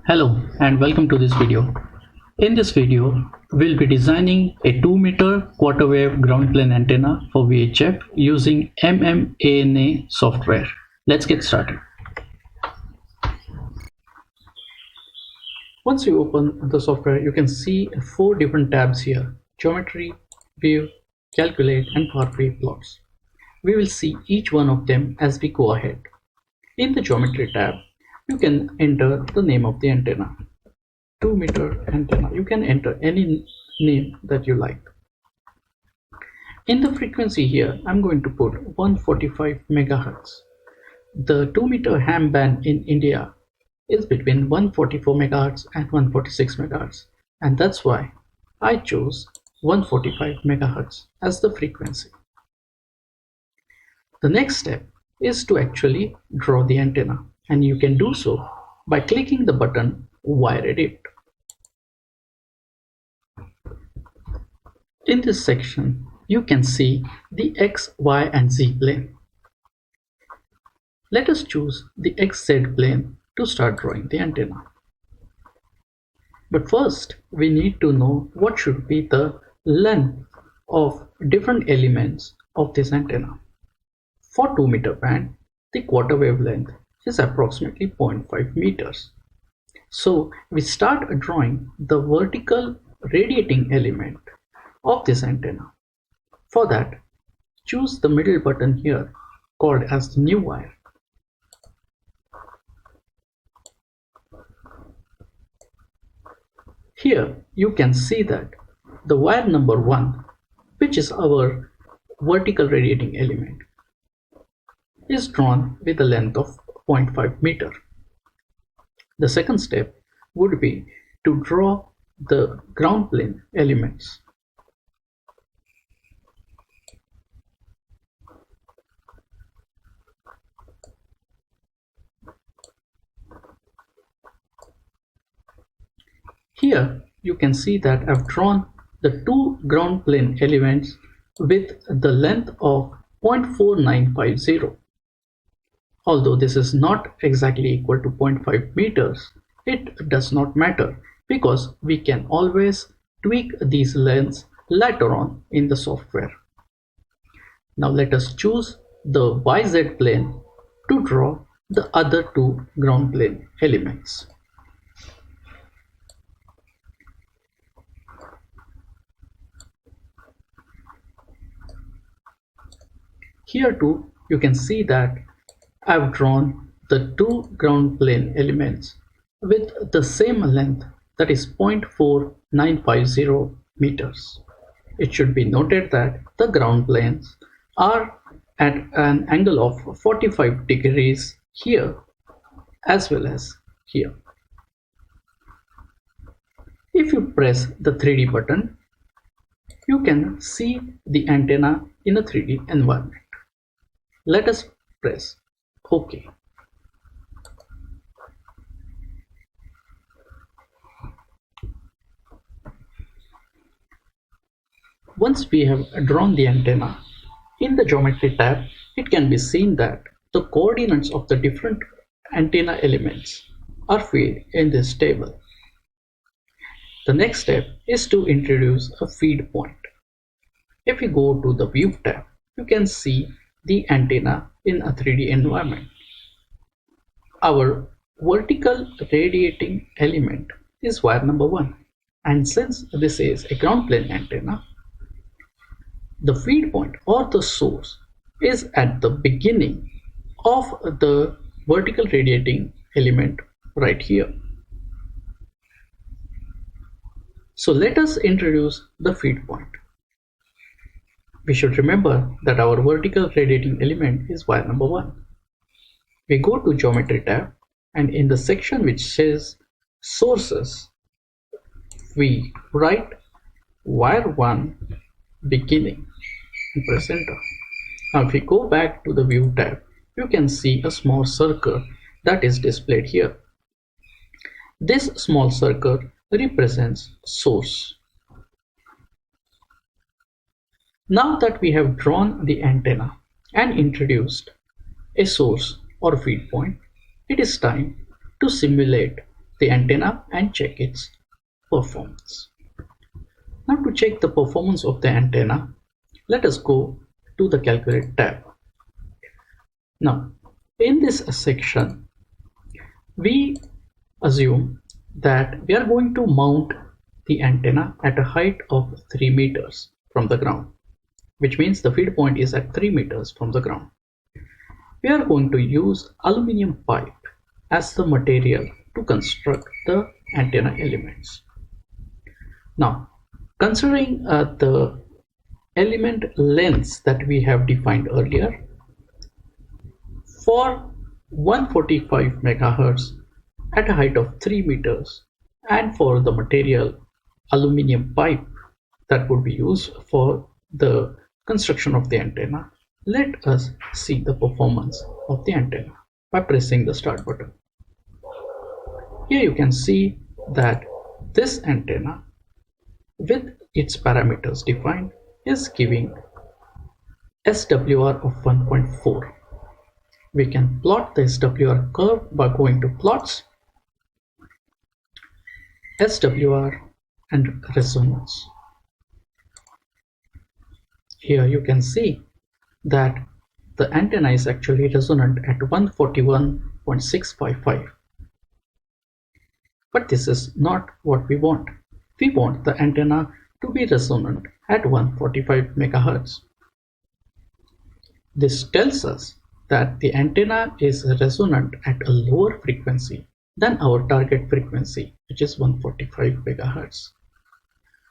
Hello and welcome to this video. In this video, we'll be designing a 2-meter quarter wave ground plane antenna for VHF using MMANA software. Let's get started. Once you open the software, you can see 4 different tabs here: Geometry, View, Calculate and Power Query Plots. We will see each one of them as we go ahead. In the Geometry tab, you can enter the name of the antenna. 2-meter antenna. You can enter any name that you like. In the frequency here, I'm going to put 145 megahertz. The 2-meter ham band in India is between 144 megahertz and 146 megahertz, and that's why I chose 145 megahertz as the frequency. The next step is to actually draw the antenna, and you can do so by clicking the button Wire Edit. In this section, you can see the X, Y and Z plane. Let us choose the XZ plane to start drawing the antenna. But first, we need to know what should be the length of different elements of this antenna. For 2-meter band, the quarter wave length is approximately 0.5 meters. So we start drawing the vertical radiating element of this antenna. For that, choose the middle button here called as the new wire. Here you can see that the wire number 1, which is our vertical radiating element, is drawn with a length of 0.5 meter. The second step would be to draw the ground plane elements. Here you can see that I've drawn the 2 ground plane elements with the length of 0.4950. Although this is not exactly equal to 0.5 meters, it does not matter because we can always tweak these lengths later on in the software. Now let us choose the YZ plane to draw the other 2 ground plane elements. Here too, you can see that I've drawn the 2 ground plane elements with the same length, that is 0.4950 meters. It should be noted that the ground planes are at an angle of 45 degrees here as well as here. If you press the 3D button, you can see the antenna in a 3D environment. Let us press OK. Once we have drawn the antenna, in the Geometry tab, it can be seen that the coordinates of the different antenna elements are filled in this table. The next step is to introduce a feed point. If we go to the View tab, you can see the antenna in a 3D environment. Our vertical radiating element is wire number 1, and since this is a ground plane antenna, the feed point or the source is at the beginning of the vertical radiating element right here. So let us introduce the feed point. We should remember that our vertical radiating element is wire number 1. We go to Geometry tab, and in the section which says Sources, we write wire 1 beginning and press enter. Now if we go back to the View tab, you can see a small circle that is displayed here. This small circle represents source. Now that we have drawn the antenna and introduced a source or feed point, it is time to simulate the antenna and check its performance. Now to check the performance of the antenna, let us go to the Calculate tab. Now, in this section, we assume that we are going to mount the antenna at a height of 3 meters from the ground, which means the feed point is at 3 meters from the ground. We are going to use aluminum pipe as the material to construct the antenna elements. Now, considering the element lengths that we have defined earlier, for 145 megahertz at a height of 3 meters, and for the material aluminum pipe that would be used for the construction of the antenna, let us see the performance of the antenna by pressing the start button. Here you can see that this antenna with its parameters defined is giving SWR of 1.4. We can plot the SWR curve by going to plots, SWR and resonance. Here you can see that the antenna is actually resonant at 141.655. But this is not what we want. We want the antenna to be resonant at 145 megahertz. This tells us that the antenna is resonant at a lower frequency than our target frequency, which is 145 megahertz.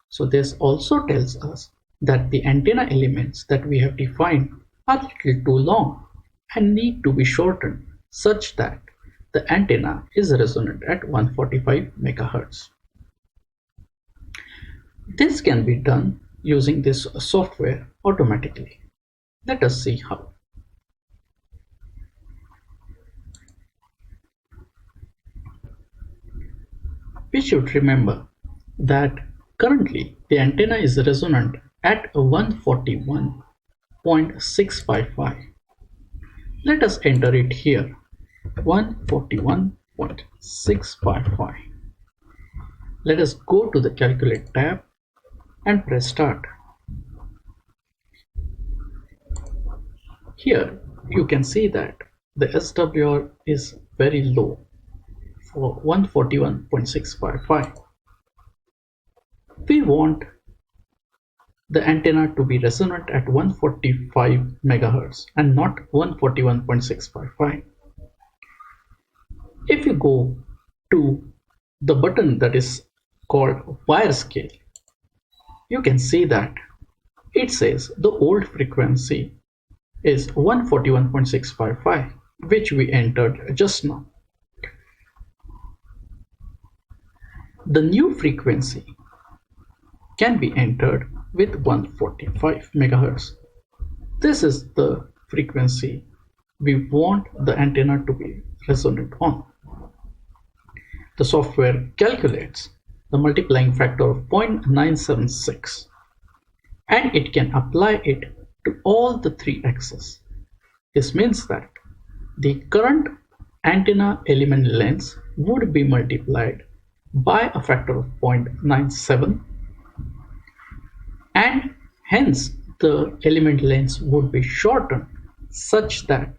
So this also tells us that the antenna elements that we have defined are a little too long and need to be shortened such that the antenna is resonant at 145 megahertz. This can be done using this software automatically. Let us see how. We should remember that currently the antenna is resonant at 141.655. Let us enter it here, 141.655. Let us go to the Calculate tab and press Start. Here you can see that the SWR is very low for 141.655. We want the antenna to be resonant at 145 megahertz and not 141.655. If you go to the button that is called wire scale, you can see that it says the old frequency is 141.655, which we entered just now. The new frequency can be entered with 145 megahertz. This is the frequency we want the antenna to be resonant on. The software calculates the multiplying factor of 0.976 and it can apply it to all the three axes. This means that the current antenna element length would be multiplied by a factor of 0.97 and hence the element lengths would be shortened such that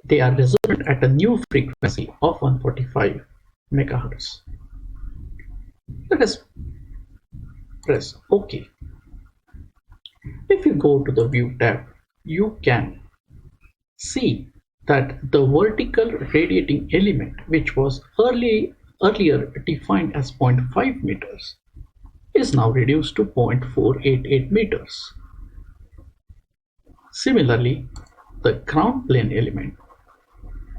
they are resonant at a new frequency of 145 megahertz. Let us press OK. If you go to the View tab, you can see that the vertical radiating element, which was earlier defined as 0.5 meters, is now reduced to 0.488 meters. Similarly, the ground plane element,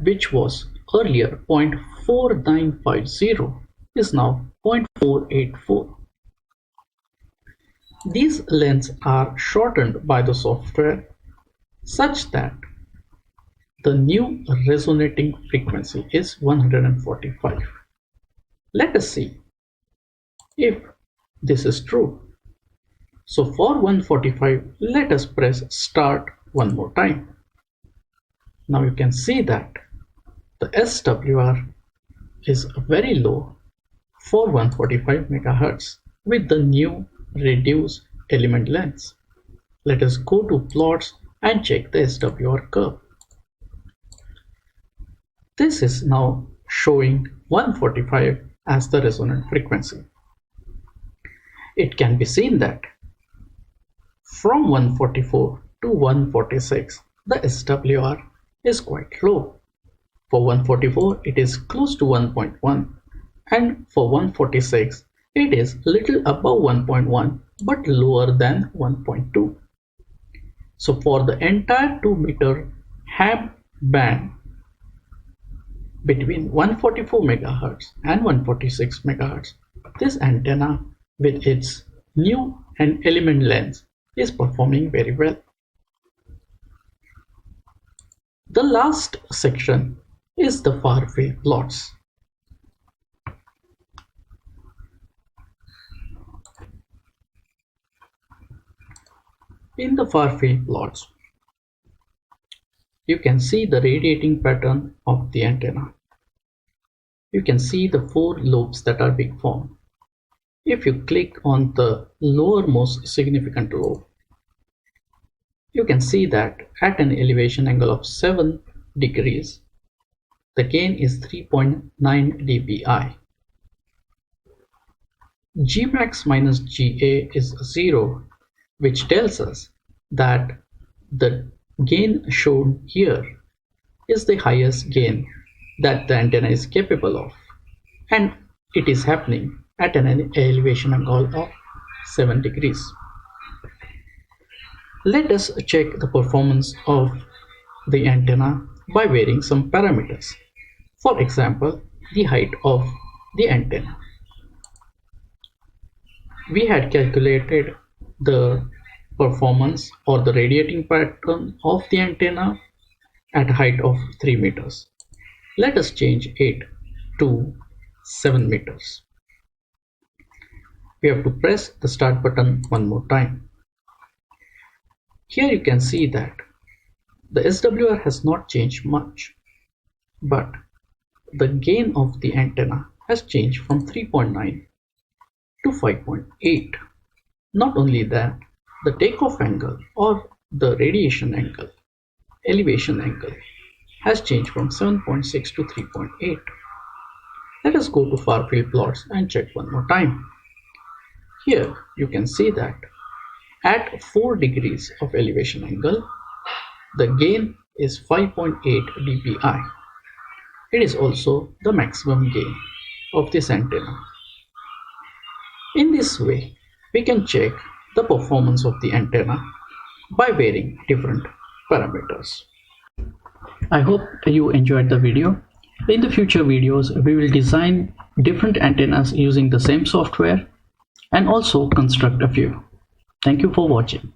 which was earlier 0.4950, is now 0.484. These lengths are shortened by the software such that the new resonating frequency is 145. Let us see if this is true. So for 145, let us press Start one more time. Now you can see that the SWR is very low for 145 MHz with the new reduced element lengths. Let us go to plots and check the SWR curve. This is now showing 145 as the resonant frequency. It can be seen that from 144 to 146, the SWR is quite low. For 144, it is close to 1.1, and for 146, it is little above 1.1 but lower than 1.2. So for the entire 2 meter ham band between 144 MHz and 146 MHz, this antenna with its new and element length is performing very well. The last section is the far field plots. In the far field plots, you can see the radiating pattern of the antenna. You can see the 4 lobes that are being formed. If you click on the lowermost significant lobe, you can see that at an elevation angle of 7 degrees, the gain is 3.9 dBi. Gmax minus Ga is 0, which tells us that the gain shown here is the highest gain that the antenna is capable of, and it is happening at an elevation angle of 7 degrees. Let us check the performance of the antenna by varying some parameters. For example, the height of the antenna. We had calculated the performance or the radiating pattern of the antenna at a height of 3 meters. Let us change it to 7 meters. We have to press the start button one more time. Here you can see that the SWR has not changed much, but the gain of the antenna has changed from 3.9 to 5.8. Not only that, the takeoff angle or the radiation angle, elevation angle, has changed from 7.6 to 3.8. Let us go to far field plots and check one more time. Here you can see that at 4 degrees of elevation angle, the gain is 5.8 dBi. It is also the maximum gain of this antenna. In this way, we can check the performance of the antenna by varying different parameters. I hope you enjoyed the video. In the future videos, we will design different antennas using the same software and also construct a few. Thank you for watching.